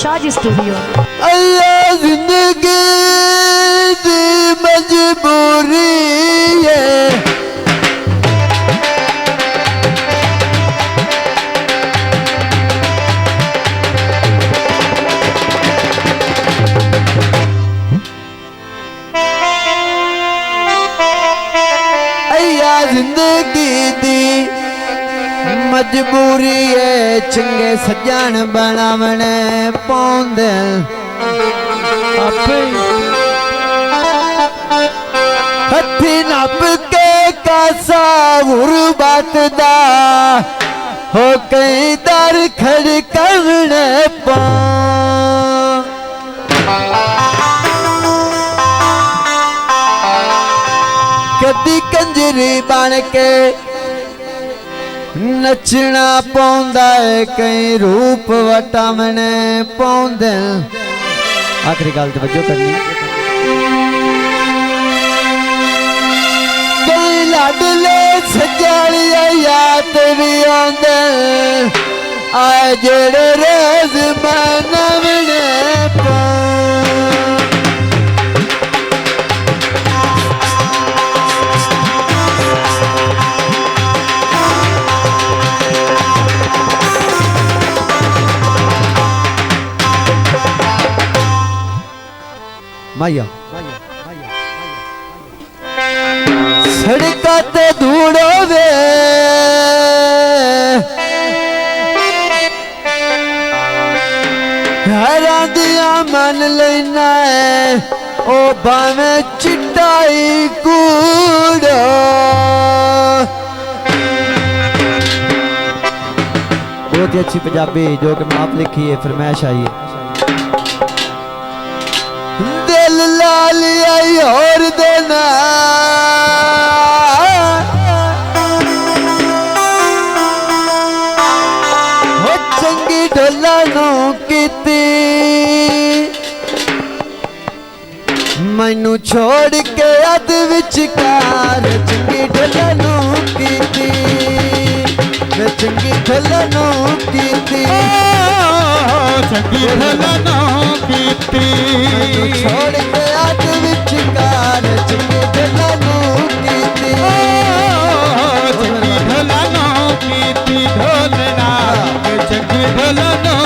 Shahaji studio. अल्लाह जिंदगी दी मजबूरी है, जिंदगी दी मजबूरी है, चंगे सज्जन बनावने पौंदे हथी नप के कासा गुरबत दा हो कई दर खड़कने पा कदी कंजरी बन के नचना पौंदा है, कई रूप वटावने पौंदे। आखिरी गल तवज्जो करनी, कई लाडले सजालिया याद भी आंदे आए जेड़े रोज मनवने पा माया सड़का ते धूड़ो वे हरा दिया मन लेना है ओ भावे चिट्टाई कूड़ो। बहुत ही अच्छी पंजाबी जो कि आप लिखी है, फरमाइश आई है। दिल ला लिया और देना हो चंगी ढोला नू कीती मैनू छोड़ के अध विचकार, चंगी ढोला नू कीती मैं चंगी ढोला नू कीती चंगी ढोला नू कीती छोड़ के अध विचकार, चंगी ढोला नू कीती चंगी ढोला नू कीती ढोलना चंगी ढोला नू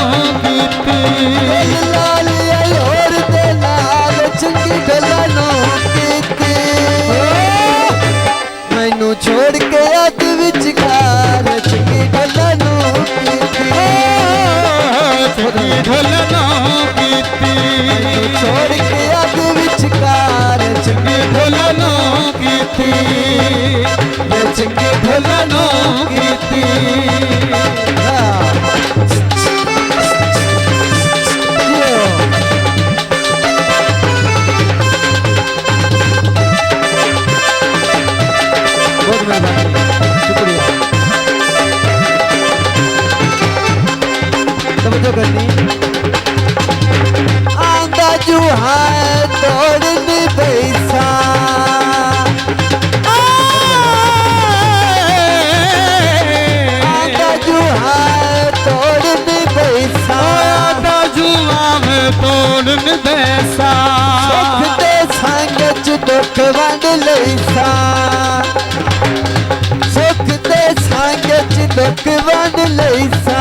कीती दिल ला लिया और दे नाल चंगी ढोला नू कीती मैनू छोड़ के अध विचकार, चंगी ढोला नू कीती चंगी ढोला नू कीती छोड़ के अध विचकार, चंगी ढोला नू कीती चंगी ढोला नू कीती। बहुत मेहरबानी, शुक्रिया। तवज्जो करनी, आंदा जू है तोड़नी पैसा आंदा जू है तोड़नी पैसा जुआ में तोड़न बैसा सुख दे संग च दुख वंड लैसा सुख दे संग च दुख वंड लैसा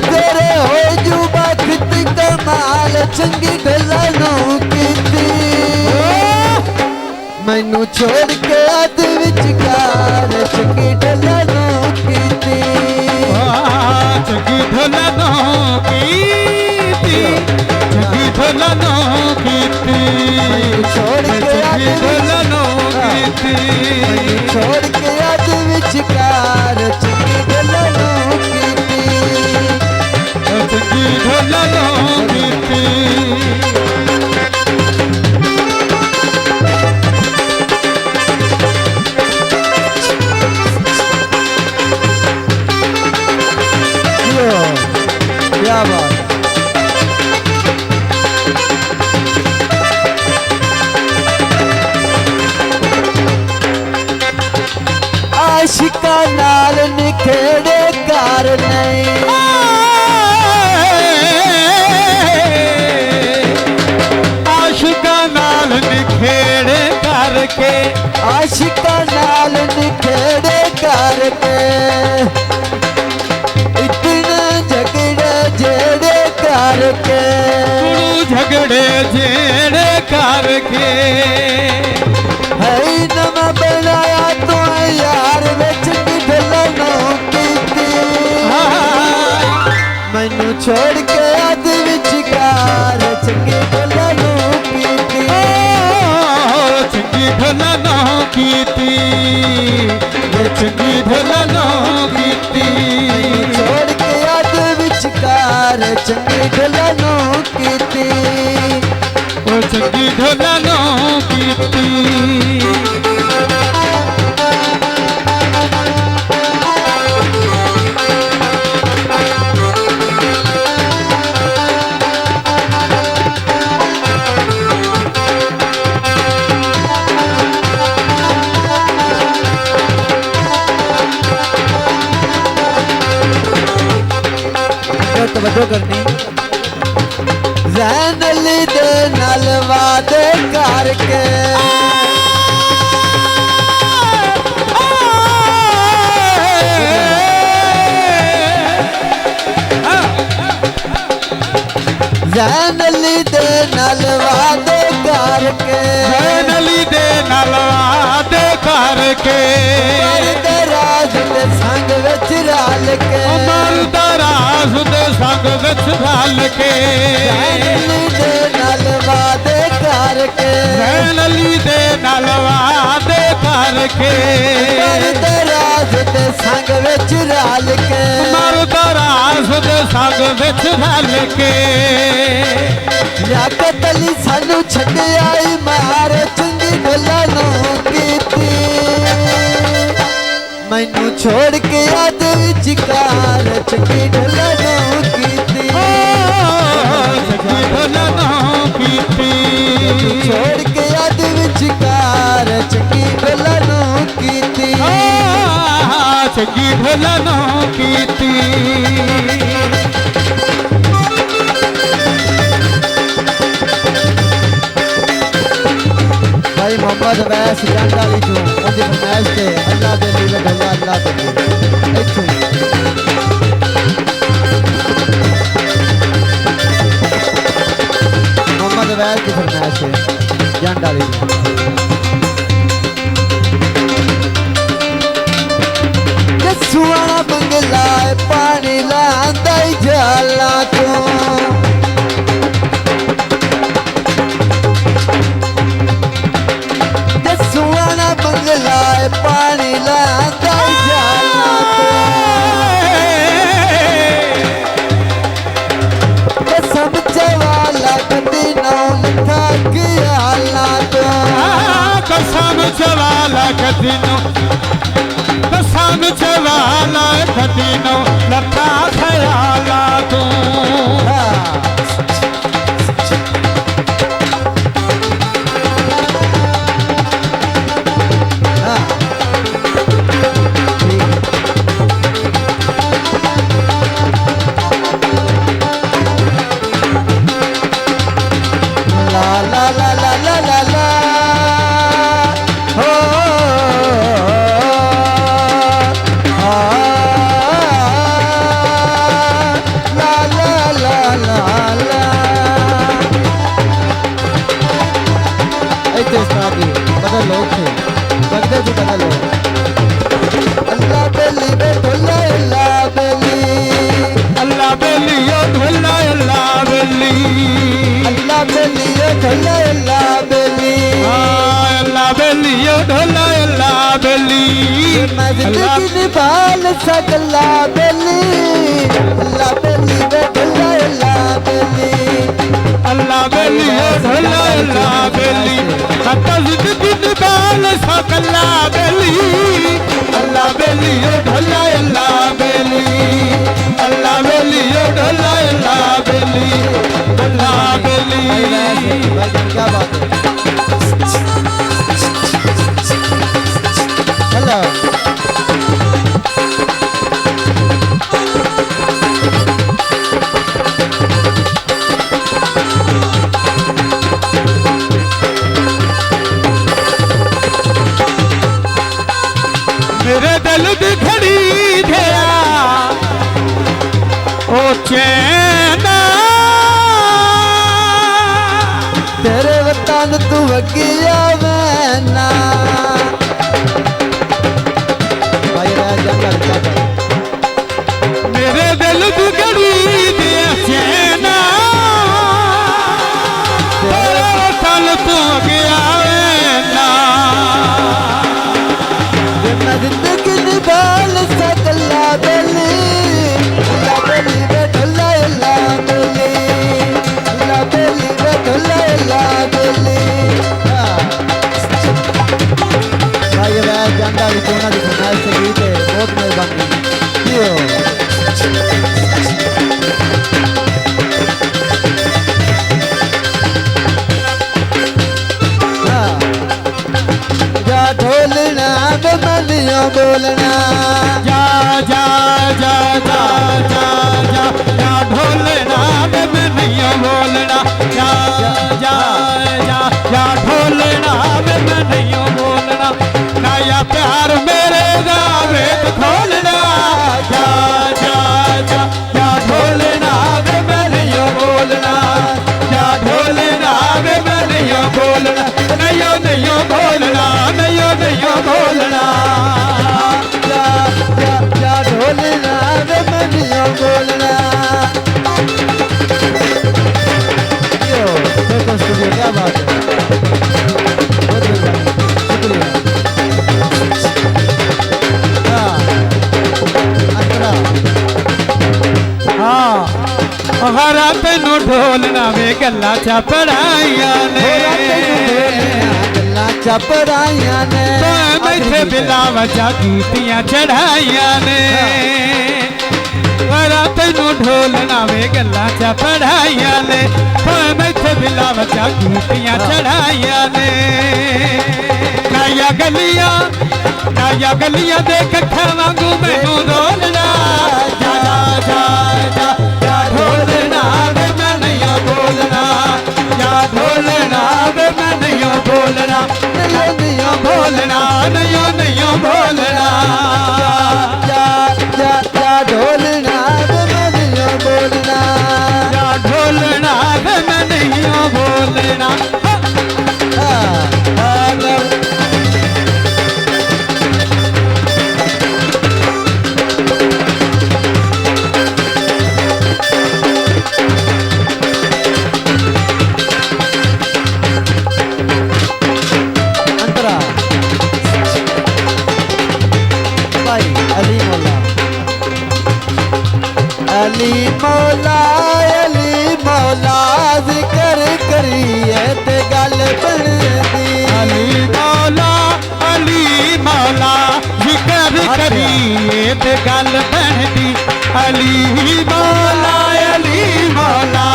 तेरे हो जू बखत कमाल चंगी ढोला नू कीती मैनू छोड़ के अध विचकार, चंगी ढोला नू कीती चंगी ढोला नू कीती चंगी ढोला नू कीती छोड़ के अध ढोला नू कीती छोड़ के अध विचकार, चंगी ढोला नू कीती चंगी ढोला नू कीती। क्या बात, आशिका नाल निखेड़े कार नहीं आशिका नाल निखेड़े करके इतने झगड़े जेड़े करके झगड़े जेड़े करके है नवा बनाया तो यार विच ढलनो कीती मैनू छोड़ के अध विचकार चंगी ढलनो कीती चंगी ढलनो कीती चंगी ढलनो कीती छोड़ के अध विचकार चंगी ढलनो कीती चंगी ढलनो कीती तवज्जो करनी ज़ैन अली दे नाल वादे करके ज़ैन अली दे नाल वादे करके ज़ैन अली दे नाल वादे करके राज दे संग विच रल के राज दे संग विच रल के ज़ैन अली दे नाल वादे करके ज़ैन अली दे नाल वादे करके राज दे संग विच रल के राज दे संग विच रल के लियाकत अली सानू छड्ड आई मार चंगी ढलनो कीती मैनू छोड़ के अध विचकार चंगी ढलनो कीती चंगी ढलनो कीती छोड़ के अध विचकार चंगी ढलनो कीती चंगी ढलनो कीती भाई मोहम्मद वैस जंड वाली जो उनकी फरमाइश से अल्लाह दे लिए ढला अल्लाह दे लिए इत्थे मोहम्मद वैस की फरमाइश है जंड वाली सुहाना बंगला पानी लांदा जाला तो सुहाना बंगला पानी लांदा जाला तो कसम चवाला कदी नौ लिखा कियाला तो कसम चवाला कदी नौ कसम चवाला कदी नौ लखा ख्याला तो बदल लो बदल जी बदल लो अल्लाह बेली बे ढोला अल्लाह बेली अल्लाह बेली ओ ढोला अल्लाह बेली अल्लाह बेली ओ ढोला अल्लाह बेली अल्लाह बेली ओ ढोला अल्लाह बेली मैं जिंदगी निभाल सकला बेली अल्लाह बेली बे ढोला अल्लाह बेली अल्लाह बेली ओ ढोला अल्लाह बेली हत्ता जिंदगी निभाल सकला बेली अल्लाह बेली ओ ढोला अल्लाह बेली अल्लाह बेली ओ ढोला अल्लाह बेली अल्लाह बेली क्या बात है हेलो चैन तेरे वतन तू वगिया मैना भाई रह जंगल जंगल मेरे दिल की गड़ी दिया चैन तेरे वतन तू गया मैना मैं जिंदगी निभाल सकला बेली ला बेली वे ढोला ला बेली ला बेली वे ढोला ला बेली भाई रह जंगल कोना दी फरमाइश से गीत है बहुत मेहरबानी क्यों जा ढोलना बे मलियों बोलना जा जा जा जा जा जा जा ढोलना वे मैं नहीं बोलना जा जा जा जा ढोलना वे मैं नहीं बोलना नया प्यार मेरे दा वेद खोलना जा जा जा जा ढोलना वे मैं नहीं बोलना जा ढोलना वे मैं नहीं बोलना नहीं नहीं बोलना नहीं नहीं बोलना जा जा जा ढोलना बे मलियों बोलना क्यों देखो स्टूडियो क्या बात है बहुत मेहरबानी शुक्रिया हाँ अंतरा हाँ हरा तेनू ढोलना वे गल्ला चा पढ़ाइया ने गल्ला चपराइया ने मैथे बिलावा चा कीतियां चढ़ाइया ने हरा तेनू ढोलना वे गल्ला चा पढ़ाइया ने मैथे बिलावा चा कीतियां चढ़ाइया ने नाया गलियां देख खावांगू मैनू रोलना जा जा जा जा जा ढोलना वे मैं नहीं बोलना जा ढोलना वे मैं नहीं बोलना नहीं बोलना नहीं नहीं बोलना जा जा जा ढोलना बे मलियों बोलना जा ढोलना वे मैं नहीं बोलना अंतरा भाई अली मौला अली मौला अली मौला जिक्र करिए ते गल बनदी अली मौला जिक्र करिए ते गल बनदी अली मौला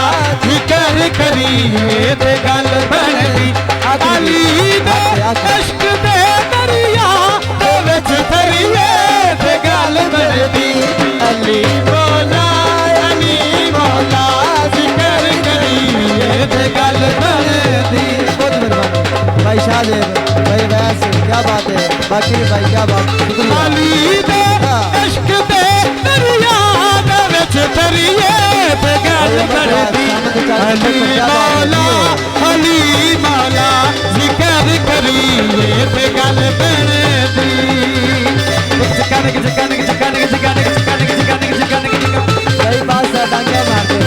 जिक्र करिए ते गल बनदी अली दे इश्क दे दरिया दे विच तरिए ते गल बनदी अली मौला जिक्र करिए ते गल बनदी बहुत मेहरबानी भाई शाहजेब भाई वैस क्या बात है बाकी भाई क्या बात शुक्रिया अली दे इश्क दे दरिया दे विच तरिए ते गल बनदी अली मौला जिक्र करिए ते गल बनदी भाई बात डांगा मारते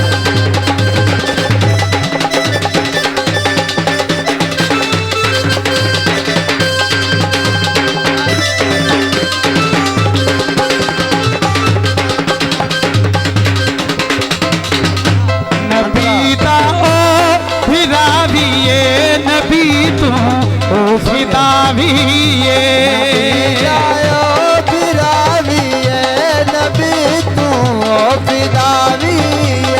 नबी दा ओ फिरा भी ये नबी तू ओ फिदा भी ये जायो फिरा भी है नबी तू ओ फिदा भी है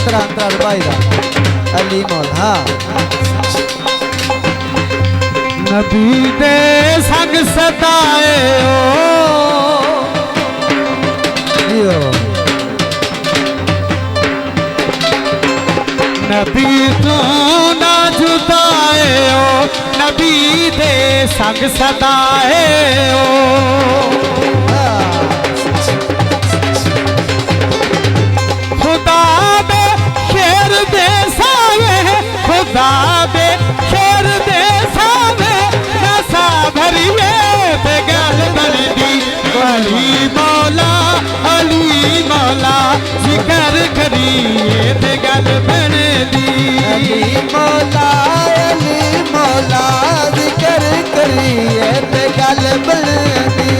अंतरा अंतरा भाई दा अली मौला नबी दे संग सदाए जियो नबी तू ना जुदाए नबी दे संग सदाए खुदा बे शेर दे सावे खुदा बे शेर दे सावे नसा भरिए ते गल बनदी अली मौला जिक्र करिए ते गल बनदी अली मौला जिक्र करिए ते गल बनदी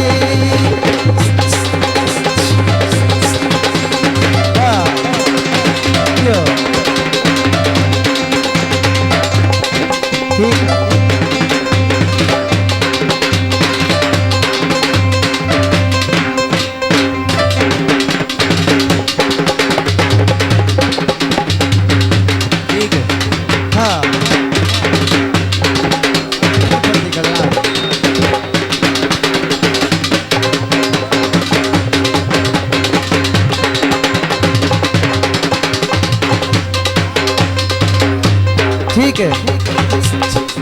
ठीक है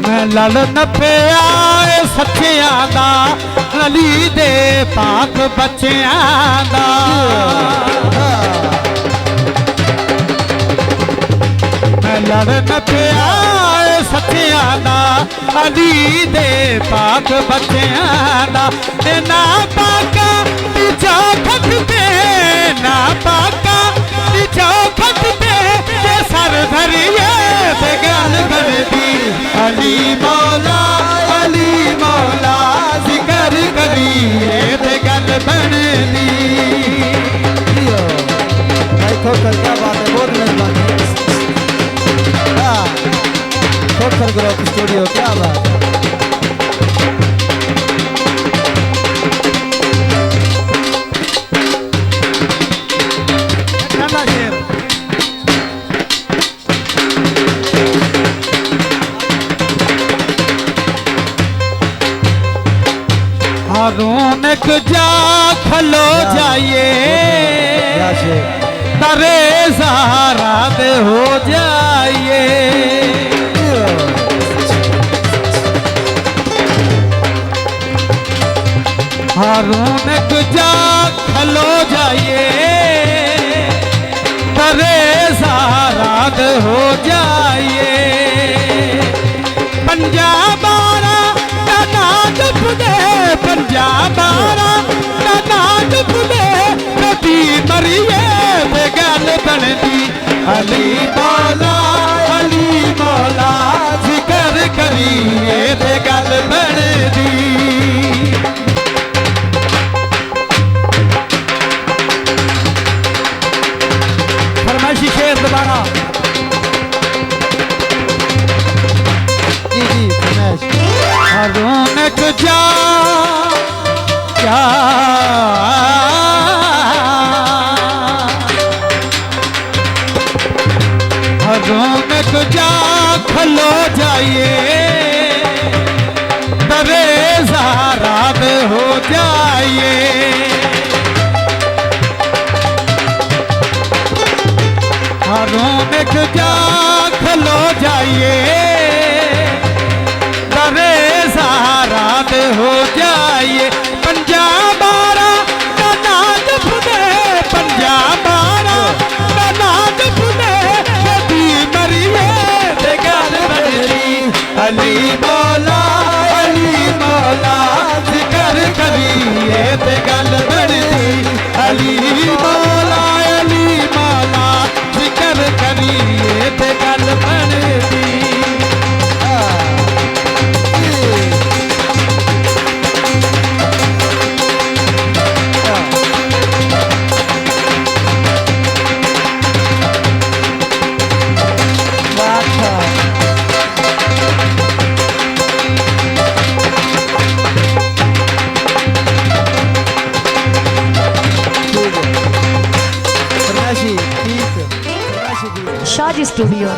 मैं लड़न पे आए सच्चियां दा अली दे पाक बच्चियां दा मैं लड़न पे आए सच्चियां दा अली दे पाक बच्चियां दा ना पाका पिछा खटते ना पाका पिछा खटते सर धरिए ते गल करदी अली मौला जिक्र करिए ते गल बनदी भाई खोकर क्या बात है बहुत मेहरबानी खोकर ग्रुप स्टूडियो क्या बात है रौनक जा खलो जाइए तरे सहारा दे हो जाइए रौनक जा खलो जाइए तरे सहारा दे हो जाइए पंजाब पंजाबारा नाच पुदे कभी मरिए ते गल बनदी अली मौला जिक्र करिए ते गल बनदी फरमाइशी शेर दोबारा जी फरमाइश रौनक जा रौनक जा खलो जाइए तरे सहारात हो जाइए रौनक जा खलो जाइए तरे सहारात हो जाइए पंजाबारा का नाच फुदे पंजाबारा का नाच फुदे कभी मरिए ते गल बनदी अली मौला जिक्र करिए ते गल बनदी अली मौला जिक्र करिए ते गल बनदी शुक्रिया शाज स्टूडियो।